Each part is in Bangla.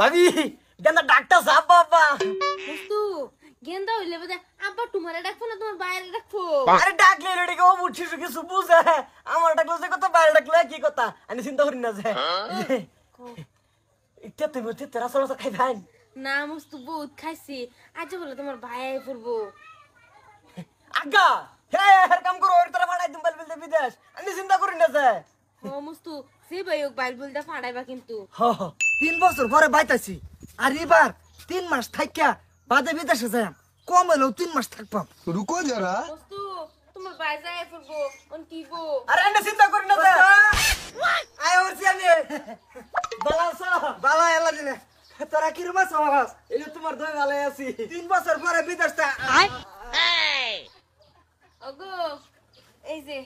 ভাবি গেন্দা ডাক্তার সাহেব বাবা দোস্তু গেন্দা হইলে বোধ আব্বা তোমারে ডাকবো না তোমার বাইরে ডাকবো। আরে ডাকলে এটাকে ও বুঝছিস কিছু বুঝে আমার ডাকলে যে কথা বাইরে ডাকলে কি কথা আমি চিন্তা করি না যে ইত্যা তুমি তেরা সরসা খাই ভাই না মস্তু বহুত খাইছি আজ বলে তোমার ভাই আই পড়বো আগা হে হের কাম করো ওর তোরা ফাড়াই দিম বল বল বিদেশ আমি চিন্তা করি না যে ও মস্তু সে ভাই ওক বাইল বলদা ফাড়াইবা কিন্তু হ 3 বছর পরে বাইতাছি আর এবার 3 মাস থাইকা বাদে বিদেশে যাই কম হলেও 3 মাস থাকবাম। रुको जरा। মস্তু তোমার ভাই যাই পড়বো অন কিবো আরে আমি চিন্তা করি না যে আয় ওরছি আমি বালাসা বালা এলা দিলে তোরা কি রুমা সমাস এই যে তোমার দই ভালো আছি 3 বছর পরে বিদেশটা ওগো এই যে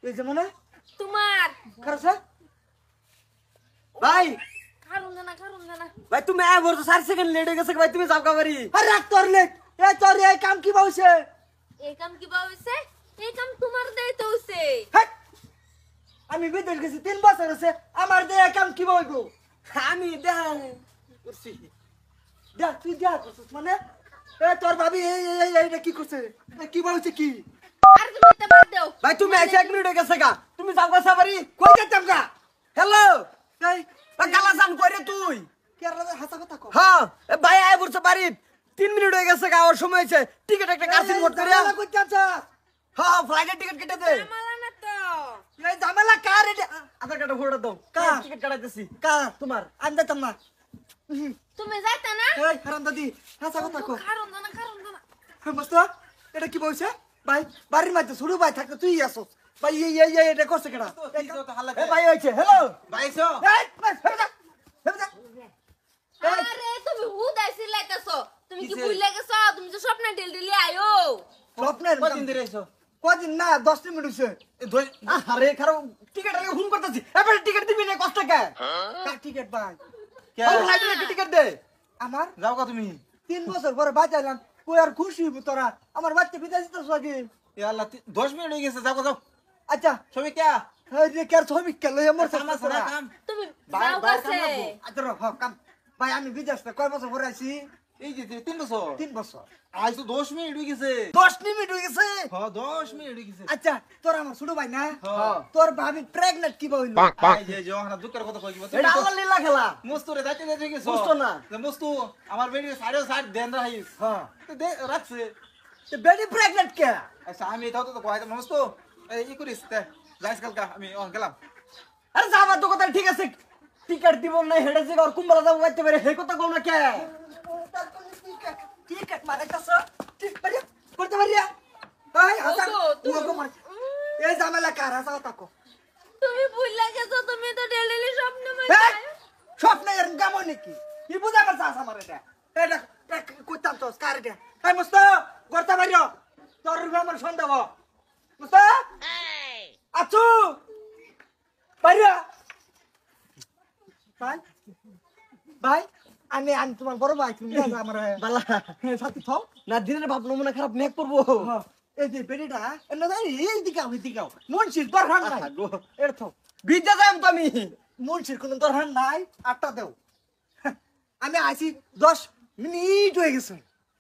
এই যে মনে তোমার করছ ভাই কারণ জানা ভাই তুমি আয় বলছো 4 সেকেন্ড লেট হয়ে গেছে ভাই তুমি যাও কাবারি আরে রাখ তোর লেট এ তোর এই কাম কি বলছে এই কাম কি বা হইছে এই কাম তোমার দেই তো হইছে হাট আমি বিদেশ গেছি 3 বছর আছে আমার দে এই কাম কি বলবো আমি দেখ করছি দেখ তুই দেখ করছিস মানে এ তোর ভাবি এই এইটা কি করছে কি বলছে কি আর কি বলতে বাদ দাও ভাই তুমি এসে 1 মিনিট হয়ে গেছে গা তুমি যাও গা সাবারি কই যেতাম গা হ্যালো এই গালা জান করে তুই কে রাজা হাসা কথা কও হ্যাঁ এ ভাই আয় বলছো বাড়ি 3 মিনিট হয়ে গেছে গা ওর সময় হয়েছে টিকিট একটা কারসিন মোট করে ঝামেলা কই যাচ্ছ হ্যাঁ ফ্লাইটের টিকিট কেটে দে মালা না তো এই ঝামেলা কার এটা আধার কার্ডে ফটো দাও কার? টিকিট কাটাইতেছি কার তোমার আমি যেতাম না তুমি যাইতা না এই হারাম দাদি হাসা কথা কও কারণ জানা মস্ত এটা কি বলছে ভাই বাড়ির মধ্যে শুরু ভাই থাকতে তুই আসছ ভাই এই এটা করছে কেডা এ ভাই হইছে হ্যালো भाईसो। এই হেবে যা হেবে যা আরে তুমি হুদাই সিলাইতাছো তুমি কি ভুলে গেছো তুমি তো স্বপ্ন ঢেলি আইও স্বপ্নের कौन दिन रहे सो? কদিন না 10 মিনিট হইছে আরে খারো টিকিট আগে ফোন করতেছি এবারে টিকিট দিবি না কষ্ট কে কার টিকেট ভাই क्या? ফ্লাইটের টিকিট দে আমার जाओगा तुम्ही? 3 বছর পরে বাঁচাইলাম কই আর খুশি হইব তোরা আমার বাচ্চা বিদেশ দিতেছ আগে या अल्लाह 10 मिनट हो गए से जाओ जाओ। আচ্ছা सभी क्या? এই রে কার ছবি কেন আমার काम सारा काम। তুমি बाहर যাও बाहर কাছে काम लगो। আচ্ছা হ কাম ভাই আমি বিদেশ থেকে কয় বছর পরে আইছি এই যে 3 বছর 3 বছর আজ তো 10 মিনিট হয়ে গেছে 10 মিনিট হয়ে গেছে হ্যাঁ 10 মিনিট হয়ে গেছে আচ্ছা তোর আমার ছোট ভাই না হ্যাঁ। তোর ভাবি প্রেগনেন্ট কি বইল এই যে জোহানা দুঃখের কথা কই গেছে এটা আল্লাহ লীলা খেলা মুস্তু রে যাইতে যাইতে গেছো মুস্তু না। যে মুস্তু আমার বেডি 60 দেন রাখিস হ্যাঁ তো দে রাখছে তো বেডি প্রেগনেন্ট কে আচ্ছা আমি এটাও তো কই মুস্তু এই ই করিস তে যাইস কালকা আমি গেলাম আরে যাবার তো কথা ঠিক আছে টিকিট দিব না হেডে যে আর কুম্বলা যাবো বাইতে পারে হে কথা কও না কে টিকেট মানে কাছে ঠিক পারি করতে পারি ভাই হাসান ওগো, ওগো মার এই ঝামেলা কার হাসা তাকো তুমি ভুলে গেছো তুমি তো ঢেলি স্বপ্ন এই মানে স্বপ্ন এর গামো নাকি কি বুঝা আমার চাষ আমার এটা এটা কইতাম তো কার এটা এই মস্ত করতে পারি তোর আমার সন্দেহ মস্ত আছু পারিয়া ভাই ভাই আমি তোমার বড় ভাই তুমি আমার বালা সাথে থাও না দিনের ভাব নমুনা খারাপ মেক করবো এই যে বেরিটা এনে যাই এই দিকাও এই দিকাও মুন্সির দরকার নাই এর থাও বিদ্যা যাইম তো আমি মুন্সির কোনো দরকার নাই আটটা দেও আমি আইছি 10 মিনিট হয়ে গেছে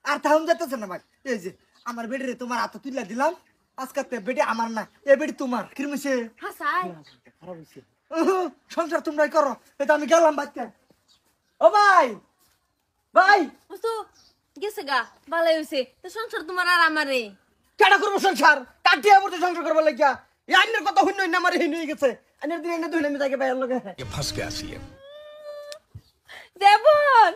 আর তাহম যেতেছে না ভাই এই যে আমার বেডে তোমার হাতে তুইলা দিলাম আজকে বেডে আমার না এ বেডি তোমার কিরমিছে হাসাই খারাপ হইছে সংসার তোমরাই করো এটা আমি গেলাম বাচ্চা ও ভাই ভাই বুঝতো গেছে গা ভালো হইছে তো সংসার তোমার আর আমারে কেডা করবো সংসার কাটিয়া পড়তে সংসার করবো লাগিয়া এই আইনের কথা হইন না আমার হিন হয়ে গেছে আইনের দিন এনে দুই আমি তাকে বাইরের লগে দেবন